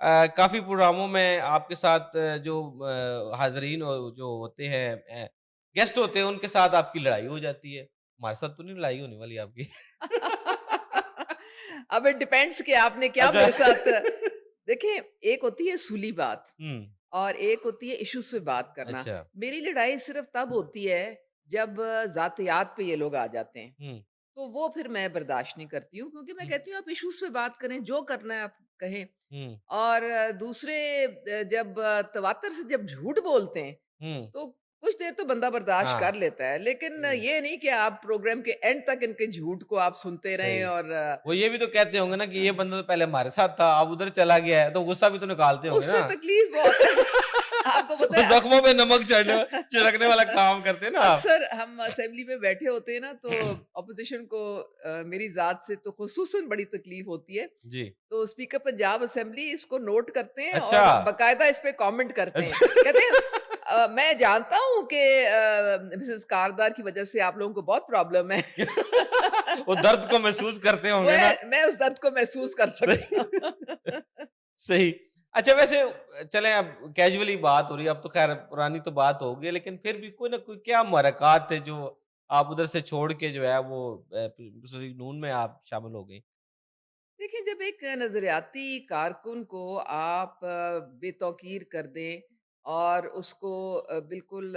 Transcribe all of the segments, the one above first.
काफ़ी प्रोग्रामों में आपके साथ जो हाज़रीन जो होते हैं गेस्ट होते हैं, उनके साथ आपकी लड़ाई हो जाती है। हमारे साथ तो नहीं लड़ाई होने वाली आपकी। अब इट डिपेंड्स कि आपने क्या अच्छा। मेरे साथ देखिए, एक होती है सूली बात हुँ, और एक होती है इश्यूज़ पे बात करना। अच्छा। मेरी लड़ाई सिर्फ़ तब होती है जब ज़ातियात पे ये लोग आ जाते हैं। हुँ, तो वो फिर मैं बर्दाश्त नहीं करती हूँ क्योंकि मैं हुँ, कहती हूँ आप इश्यूज़ पे बात करें, जो करना है आप कहें। हुँ, और दूसरे जब तवातर से जब झूठ बोलते हैं, हुँ, तो कुछ देर तो बंदा बर्दाश्त हाँ, कर लेता है। लेकिन हुँ, ये नहीं कि आप प्रोग्राम के एंड तक इनके झूठ को आप सुनते रहें सही। और वो ये भी तो कहते होंगे ना कि ये अ, बंदा तो पहले हमारे साथ था, अब उधर चला गया है, तो गुस्सा भी तो निकालते होंगे उससे ना? तकलीफ़ बहुत है। आपको पता वो है ज़ख्मों पे नमक छिड़कने वाला काम करते हैं ना आप। अक्सर हम असेंबली में बैठे होते हैं ना, तो ऑपोज़िशन को मेरी ज़ात से तो ख़ुसूसन बड़ी तकलीफ़ होती है। जी। तो स्पीकर पंजाब असेंबली इसको नोट करते हैं अच्छा। और बाकायदा इस पे कमेंट करते हैं। अच्छा। कहते हैं मैं जानता हूँ कि मिसेज़ कारदार की वज़ह से आप लोगों को बहुत प्रॉब्लम है। वो दर्द को महसूस करते होंगे ना? मैं उस दर्द को महसूस कर सकती सही हूँ। सही। अच्छा वैसे चलें अब कैजुअली बात हो रही है, अब तो ख़ैर पुरानी तो बात हो गई है, लेकिन फिर भी कोई ना कोई क्या मुहर्रकात थे जो आप उधर से छोड़ के जो है वो मुस्लिम नून में आप शामिल हो गईं? देखिए, जब एक नज़रियाती कारकुन को आप बेतौकीर कर दें और उसको बिल्कुल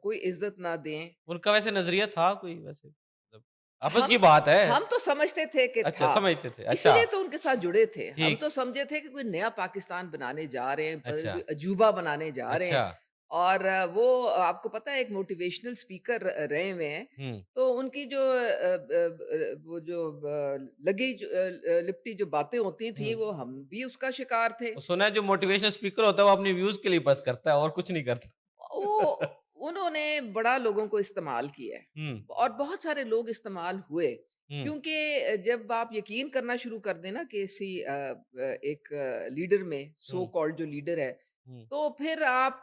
कोई इज़्ज़त ना दें। उनका वैसे नज़रिया था कोई वैसे? मतलब आपस हम की बात है। हम तो समझते थे कि अच्छा था, समझते थे। अच्छा, इसीलिए तो उनके साथ जुड़े थे। हम ठीक। तो समझे थे कि कोई नया पाकिस्तान बनाने जा रहे हैं, अच्छा, कोई अजूबा बनाने जा रहे हैं। अच्छा। और वो आपको पता है एक मोटिवेशनल स्पीकर रहे हुए हैं। हुँ, तो उनकी जो वो जो लगी लिपटी जो बातें होती थी, हुँ। वो हम भी उसका शिकार थे। सुना है जो मोटिवेशनल स्पीकर होता है वो अपने व्यूज़ के लिए बस करता है और कुछ नहीं करता। वो उन्होंने बड़ा लोगों को इस्तेमाल किया है हुँ, और बहुत सारे लोग इस्तेमाल हुए हुँ, क्योंकि जब आप यकीन करना शुरू कर देना किसी एक लीडर में सो हुँ, कॉल्ड जो लीडर है हुँ, तो फिर आप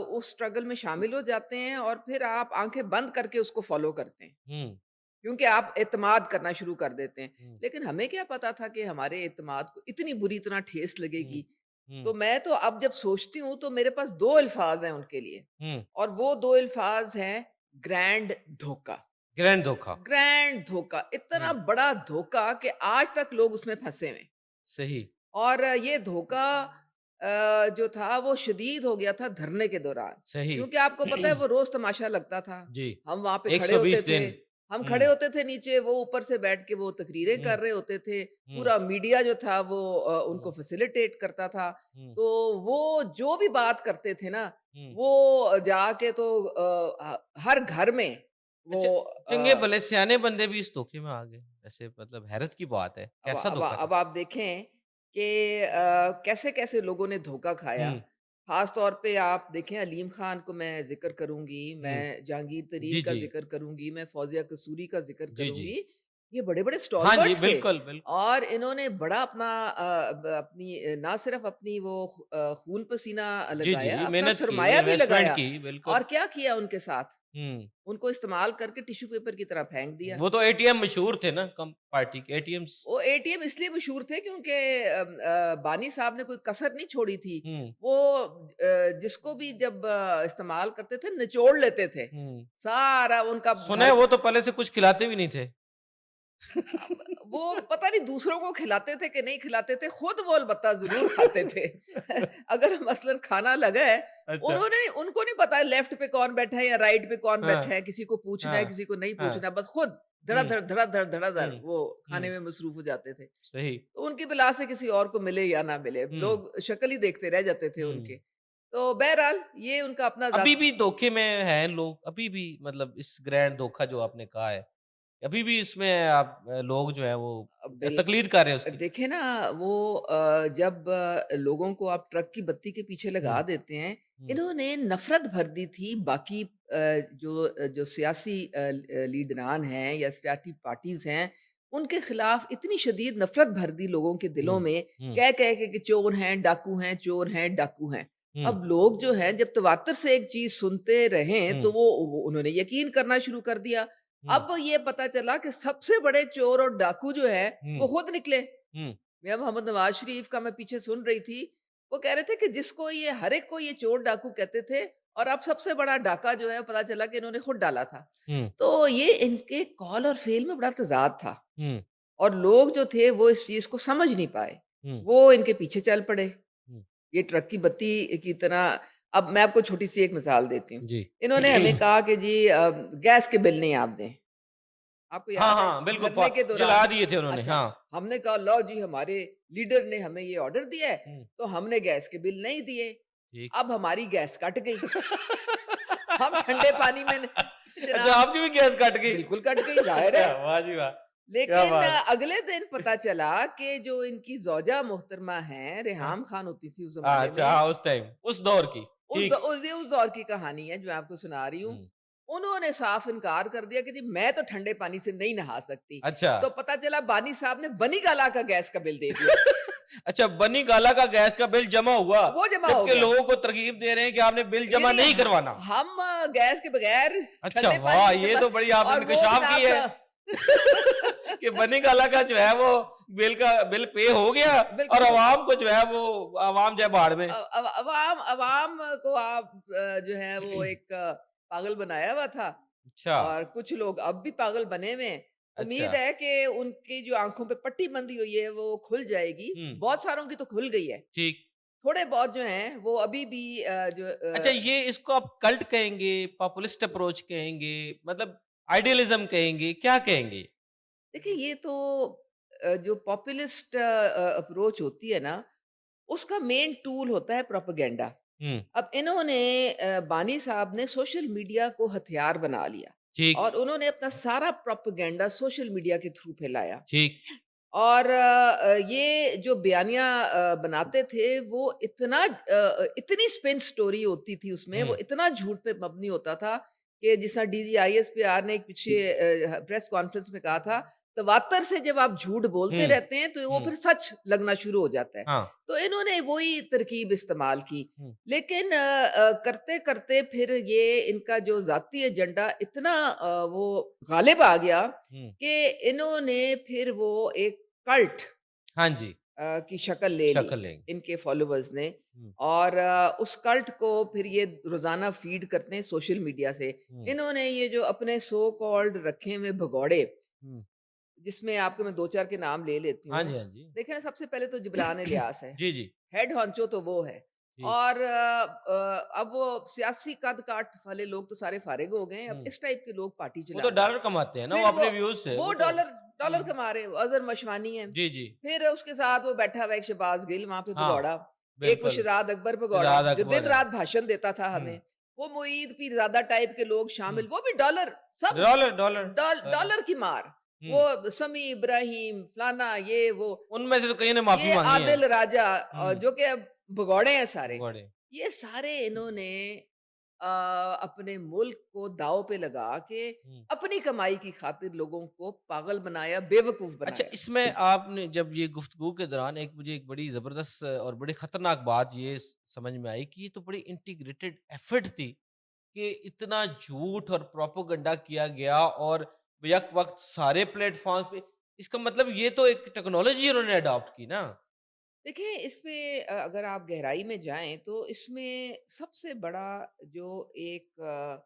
उस स्ट्रगल में शामिल हो जाते हैं और फिर आप आंखें बंद करके उसको फॉलो करते हैं हुँ, क्योंकि आप एतमाद करना शुरू कर देते हैं। हुँ, लेकिन हमें क्या पता था कि हमारे एतमाद को इतनी बुरी तरह ठेस हुँ, लगेगी। तो हुँ, मैं तो अब जब सोचती हूँ तो मेरे पास 2 अल्फ़ाज़ हैं उनके लिए हुँ। और वो 2 अल्फ़ाज़ हैं ग्रैंड धोखा। ग्रैंड धोखा। ग्रैंड धोखा, इतना हुँ, बड़ा धोखा कि आज तक लोग उसमें फँसे हुए हैं। सही, और ये धोखा जो था वो शदीद हो गया था धरने के दौरान। सही। क्योंकि आपको पता है वो रोज़ तमाशा लगता था। जी, हम वहाँ पे खड़े होते 120 थे। दिन। हम खड़े हुँ, होते थे नीचे, वो ऊपर से बैठ के वो तकरीरें हुँ, कर रहे होते थे। हुँ, पूरा मीडिया जो था वो उनको हुँ, फैसिलिटेट करता था। हुँ, तो वो जो भी बात करते थे ना, हुँ। वो जाके तो हर घर में वो अच्छा, चंगे भले सयाने बंदे भी इस धोखे में आ गए। ऐसे मतलब हैरत की बात है। कैसा धोखा था? अब आप देखें कि कैसे-कैसे लोगों ने धोखा खाया। हुँ, ख़ास तौर पे आप देखें अलीम ख़ान को मैं ज़िक्र करूँगी, हुँ। मैं जहांगीर तरीन जी, का जी। ज़िक्र करूँगी, मैं फ़ौज़िया कसूरी का ज़िक्र जी, जी। करूँगी। ये बड़े-बड़े हाँ जी, स्टॉलवर्ड्स थे बिल्कुल, बिल्कुल। और इन्होंने बड़ा अपना अपनी ना सिर्फ़ अपनी वो खून पसीना जी, लगाया, जी, अपना मेहनत की, सरमाया भी इन्वेस्टमेंट लगाया की, बिल्कुल। और क्या किया उनके साथ? हुँ। उनको इस्तेमाल करके टिश्यू पेपर की तरह फेंक दिया। वो तो एटीएम मशहूर थे ना कम पार्टी के एटीएम्स। वो एटीएम इसलिए मशहूर थे क्योंकि बानी साहब ने कोई कसर नहीं छोड़ी थी। हुँ, वो जिसको भी जब इस्तेमाल करते थे निचोड़ लेते थे। हुँ। सारा उनका सुना है घर वो तो पहले से कुछ खिलाते भी नहीं थे। अब वो पता नहीं दूसरों को खिलाते थे कि नहीं खिलाते थे, खुद वो अलबत्ता ज़रूर खाते थे। अगर मसलन खाना लगा है, अच्छा। उनको नहीं पता है लेफ्ट पे कौन बैठा है या राइट पे कौन बैठा हाँ, है, किसी को पूछना है, हाँ, किसी को नहीं हाँ। पूछना, बस खुद हुँ, धड़ाधड़, धड़ाधड़, धड़ाधड़ हुँ, वो खाने हुँ। में मसरूफ़ हो जाते थे। सही। तो उनकी बिला से किसी और को मिले या ना मिले, हुँ, लोग शक्ल ही देखते रह जाते थे उनके। हुँ। तो बहरहाल ये उनका अपना अभी ज़ात भी धोखे में हैं लोग, अभी भी मतलब इस ग्रैंड धोखा जो आपने कहा है, अभी भी इसमें आप लोग जो हैं वो बिल तकलीद कर रहे हैं उसकी। देखिए ना वो जब लोगों को आप ट्रक की बत्ती के पीछे लगा हुँ, देते हैं, हुँ, इन्होंने नफ़रत भर दी थी बाकी जो सियासी लीडरान हैं या सियासी पार्टीज़ हैं, उनके खिलाफ इतनी शदीद नफ़रत भर दी लोगों के दिलों हुँ, में, हुँ, कह-कह के कि चोर हैं, डाकू हैं, चोर हैं, डाकू हैं। हुँ, अब लोग जो हैं जब तवातर से एक चीज़ सुनते रहें, हुँ, तो वो उन्होंने यकीन करना शुरू कर दिया। हुँ, अब ये पता चला कि सबसे बड़े चोर और डाकू जो है, हुँ, वो खुद निकले। हुँ। मियाँ मोहम्मद नवाज़ शरीफ का मैं पीछे सुन रही थी, वो कह रहे थे कि जिसको ये हर एक को ये चोर डाकू कहते थे और अब सबसे बड़ा डाका जो है पता चला कि इन्होंने खुद डाला था। हुँ, तो ये इनके कॉल और फ़ेल में बड़ा तज़ाद था हुँ, और लोग जो थे वो इस चीज़ को समझ नहीं पाए। हुँ, वो इनके पीछे चल पड़े। हुँ। ये ट्रक की बत्ती की तरह अब मैं आपको छोटी-सी एक मिसाल देती हूँ। जी। इन्होंने हमें कहा कि जी गैस के बिल नहीं आप दें। आपको हाँ, याद है? हाँ, बिल्कुल धरने के जला दौरान दिए थे उन्होंने, अच्छा, हाँ। हमने कहा लो जी हमारे लीडर ने हमें ये ऑर्डर दिया है, हुँ, तो हमने गैस के बिल नहीं दिए। ठीक। अब हमारी गैस कट गई। हम ठंडे पानी में न अच्छा, जनाब आपकी भी गैस कट गई? बिल्कुल कट गई, ज़ाहिर अच्छा, है। वाह जी वाह! क्या लेकिन बात! अगले दिन पता चला कि जो इनकी ज़ौजा मोहतरमा हैं, हाँ। रेहाम खान होती थी उस ज़माने अच्छा, में, हाँ, उस टाइम, उस दौर की, ठीक। उस दौर की कहानी है जो मैं आपको सुना रही हूँ। हुँ, उन्होंने साफ इनकार कर दिया कि जी मैं तो ठंडे पानी से नहीं नहा सकती। अच्छा। तो पता चला बानी साहब ने बनी गाला का गैस का बिल दे दिया। अच्छा, बनी गाला का गैस का बिल जमा हुआ, वो जमा हो जबकि गया। लोगों को तरगीब दे रहे हैं कि आपने बिल ये जमा नहीं नहीं करवाना। हम गैस के बगैर अच्छा, ठंडे पानी वाह! से ये जमा तो बड़ी आपने और वो इंकशाफ की जनाब है कि बनी गाला का जो है वो बिल पे हो गया और बिल्कुल। अवाम को जो है वो अवाम जाए भाड़ में। अवाम अवाम को आप जो है वो एक पागल बनाया हुआ था अच्छा, और कुछ लोग अब भी पागल बने हुए हैं। अच्छा। उम्मीद है कि उनकी जो आँखों पे पट्टी बंधी हुई है वो खुल जाएगी। हुँ, बहुत सारों की तो खुल गई है। ठीक। थोड़े बहुत जो हैं वो अभी भी अच्छा, ये इसको आप कल्ट कहेंगे, पॉपुलिस्ट अप्रोच कहेंगे, मतलब आइडियलिज़्म कहेंगे, क्या कहेंगे? देखिए ये तो जो पॉपुलिस्ट अप्रोच होती है ना, उसका मेन टूल होता है प्रोपेगेंडा। हुँ, अब इन्होंने बानी साहब ने सोशल मीडिया को हथियार बना लिया ठीक, और उन्होंने अपना सारा प्रोपेगेंडा सोशल मीडिया के थ्रू फैलाया ठीक। और ये जो बयानिया बनाते थे वो इतनी स्पिन स्टोरी होती थी उसमें, वो हुँ, इतना झूठ पे मबनी होता था कि जिस तरह डीजीआईएसपीआर ने एक पीछे प्रेस कॉन्फ्रेंस में कहा था, तवातर से जब आप झूठ बोलते हुँ, रहते हैं तो वो हुँ, फिर सच लगना शुरू हो जाता है। हाँ, तो इन्होंने वही तरकीब इस्तेमाल की। हुँ, लेकिन करते-करते फिर ये इनका जो ज़ाती एजेंडा इतना वो गालिब आ गया हुँ, कि इन्होंने फिर वो एक कल्ट हाँ जी, की शक्ल ले ली, शक्ल लेंगे। इनके फॉलोवर्स ने हुँ, और उस कल्ट को फिर ये रोज़ाना फ़ीड करते हैं सोशल मीडिया से। हुँ, इन्होंने ये जो अपने सो कॉल्ड रखे हुए भगौड़े, हुँ, जिसमें आपके मैं 2-4 के नाम ले लेती हाँ हूँ। जी, हाँ जी। देखिए ना सबसे पहले तो जबरान इलियास है, जी, जी, हेड होंचो तो वो है ठीक। और अब वो सियासी कद-काठ वाले लोग तो सारे फ़ारिग हो गए हैं, अब हुँ, इस टाइप के लोग पार्टी वो चला तो रहे हैं। डॉलर कमाते हैं ना, वो फिर अपने व्यूज़ से, वो वो तो डॉलर डॉलर हुँ, कमा रहे हैं, अज़हर मशवानी है। जी, जी, फिर उसके साथ वो बैठा हुआ है एक शहबाज़ गिल वहाँ पे हाँ, भगौड़ा। एक वो बिल्कुल, शहज़ाद अकबर भगौड़ा, इरशाद जो अकबर है। दिन-रात भाषण देता था हुँ, हमें। वो मुईद पीरज़ादा टाइप के लोग हुँ, शामिल, वो भी डॉलर, सब डॉलर डॉलर डॉलर, डॉलर की मार। हुँ, वो समी इब्राहिम, फलाना ये वो, उनमें से तो कई ने माफ़ी ये माँगी है। आदिल राजा हुँ, जो कि अब भगौड़े हैं सारे। भगोड़े। ये सारे इन्होंने अपने मुल्क को दाँव पे लगा के हुँ। अपनी कमाई की खातिर लोगों को पागल बनाया, बेवकूफ़ अच्छा, बनाया। इसमें आपने जब ये गुफ्तगू के दौरान एक मुझे एक बड़ी ज़बरदस्त और बड़ी ख़तरनाक बात ये समझ में आई कि ये तो बड़ी इंटीग्रेटेड एफ़र्ट थी कि इतना झूठ और प्रोपेगेंडा किया गया और यक वक़्त सारे प्लेटफ़ॉर्म्स पे इसका मतलब ये तो एक टेक्नोलॉज़ी उन्होंने अडॉप्ट की ना? देखिए, इस पे अगर आप गहराई में जाएँ तो इसमें सबसे बड़ा जो एक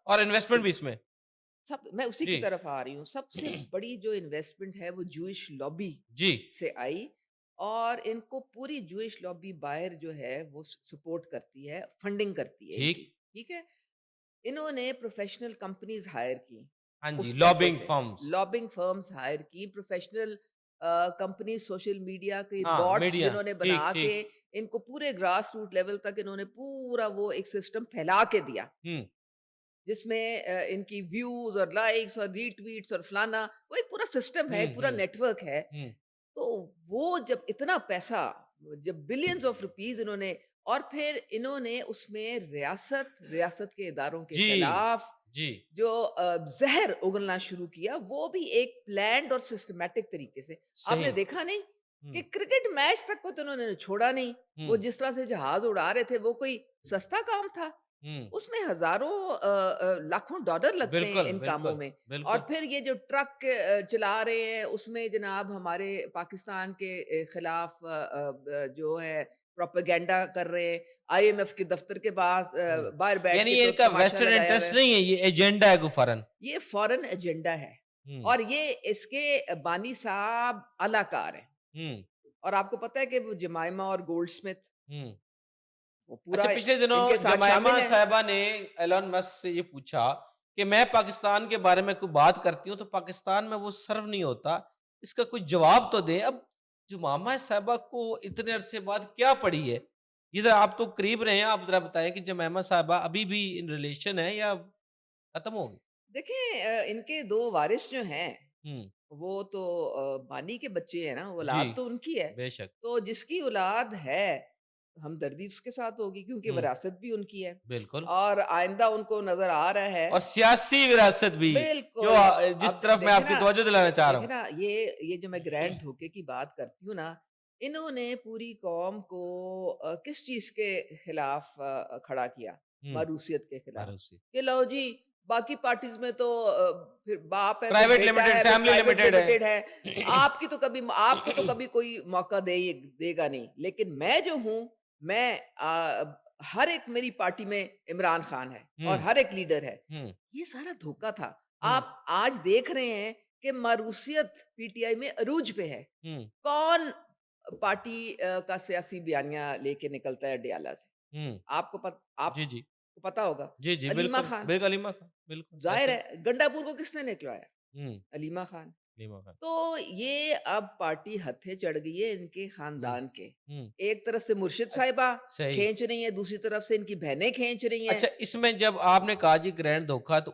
और इन्वेस्टमेंट भी इसमें? सब मैं उसी जी। की तरफ आ रही हूँ। सबसे बड़ी जो इन्वेस्टमेंट है वो जूइश लॉबी जी, से आई और इनको पूरी जूइश लॉबी बाहर जो है वो सपोर्ट करती है, फंडिंग करती है ठीक। इनकी, ठीक है? इन्होंने प्रोफ़ेशनल कंपनीज़ हायर की, हाँ जी, उस पैसे लॉबिंग से। फर्म्स। लॉबिंग फ़र्म्स हायर की, प्रोफ़ेशनल कंपनी सोशल मीडिया के हाँ, बॉट्स मीडिया। जिन्होंने ठीक, बना के ठीक। इनको पूरे ग्रास रूट लेवल तक इन्होंने पूरा वो एक सिस्टम फैला के दिया। हुँ, जिसमें इनकी व्यूज़ और लाइक्स और रीट्वीट्स और फलाना, वो एक पूरा सिस्टम है, हुँ, एक पूरा हुँ, नेटवर्क है। हुँ। तो वो जब इतना पैसा, जब बिलियंस ऑफ रुपीज़ इन्होंने और फिर इन्होंने उसमें रियासत के इदारों के जी, खिलाफ जी। जो ज़हर उगलना शुरू किया, वो भी एक प्लान्ड और सिस्टमैटिक तरीके से। सही। आपने देखा नहीं कि हुँ, क्रिकेट मैच तक को तो उन्होंने छोड़ा नहीं। वो हुँ। जिस तरह से जहाज़ उड़ा रहे थे, वो कोई सस्ता काम था। हुँ, उसमें हज़ारों लाखों डॉलर लगते हैं बिल्कुल, इन कामों बिल्कुल, में। और बिल्कुल। फिर ये जो ट्रक चला रहे हैं उसमें जनाब हमारे पाकिस्तान के खिलाफ जो है प्रोपेगेंडा कर रहे हैं। आईएमएफ के दफ्तर के पास हुँ, बाहर बैठ यानी के ये तो इनका तमाशा वेस्टर्न लगाया हुआ इंटरेस्ट है। नहीं है, ये एजेंडा है कोई फ़ॉरेन। ये फ़ॉरेन एजेंडा है हुँ, और ये इसके बानी साहब अलाकार हैं। हुँ, और आपको पता है कि वो जमाइमा और गोल्डस्मिथ हुँ। वो अच्छा, पूरा पिछले दिनों इनके साथ जमायमा शामिल हैं। साहिबा ने एलन मस्क से ये पूछा कि मैं पाकिस्तान के बारे में कोई बात करती हूँ तो पाकिस्तान में वो सर्व नहीं होता, इसका कोई जवाब तो दें। अब जमामा साहिबा को इतने अरसे बाद क्या पड़ी है? ये ज़रा आप तो करीब रहे हैं, आप ज़रा बताएँ कि जमामा साहिबा अभी भी इन रिलेशन है या खत्म हो गई? देखिए इनके 2 वारिस जो हैं, हुँ, वो तो बानी के बच्चे हैं ना, जी, औलाद तो उनकी है। बेशक। तो जिसकी औलाद है, हमदर्दी उसके साथ होगी क्योंकि हुँ, विरासत भी उनकी है। बिल्कुल। और आइंदा उनको नज़र आ रहा है और सियासी विरासत भी, जो बिल्कुल। जिस अब तरफ मैं आपकी तवज्जो दिलाना चाह रहा देखिए हूँ। ना ये जो मैं ग्रैंड धोखे की बात करती हूँ ना, इन्होंने पूरी कौम को किस चीज़ के खिलाफ खड़ा किया? हुँ, मारूसियत के खिलाफ। भरोसे। कि लो जी बाकी पार्टीज़ में तो फिर बाप है, फिर प्राइवेट बेटा लिमिटेड, है, फिर फैमिली प्राइवेट लिमिटेड लिमिटेड है। है। आपकी तो कभी कोई मौका देगा नहीं। लेकिन मैं जो हूँ, मैं हर एक मेरी पार्टी में इमरान खान है और हुँ, हर एक लीडर है। हुँ, ये सारा धोखा था। हुँ, आप आज देख रहे हैं कि मारूसियत पीटीआई में अरूज पे है। हुँ, कौन पार्टी का सियासी बयानिया लेके निकलता है अडयाला से? हुँ। जी, जी। आपको पता होगा। जी, जी, अलीमा बिल्कुल, खान, बिल्कुल अलीमा खान, बिल्कुल, ज़ाहिर ऐसे है गंडापुर को किसने निकलवाया? हुँ, अलीमा खान। अलीमा खान। तो ये अब पार्टी हत्थे चढ़ गई है इनके हुँ, खानदान के। हुँ। एक तरफ से मुर्शिद अ, साहिबा सही। खींच रही हैं, दूसरी तरफ से इनकी बहनें खींच रही हैं। अच्छा, इसमें जब आपने कहा जी ग्रैंड धोखा, तो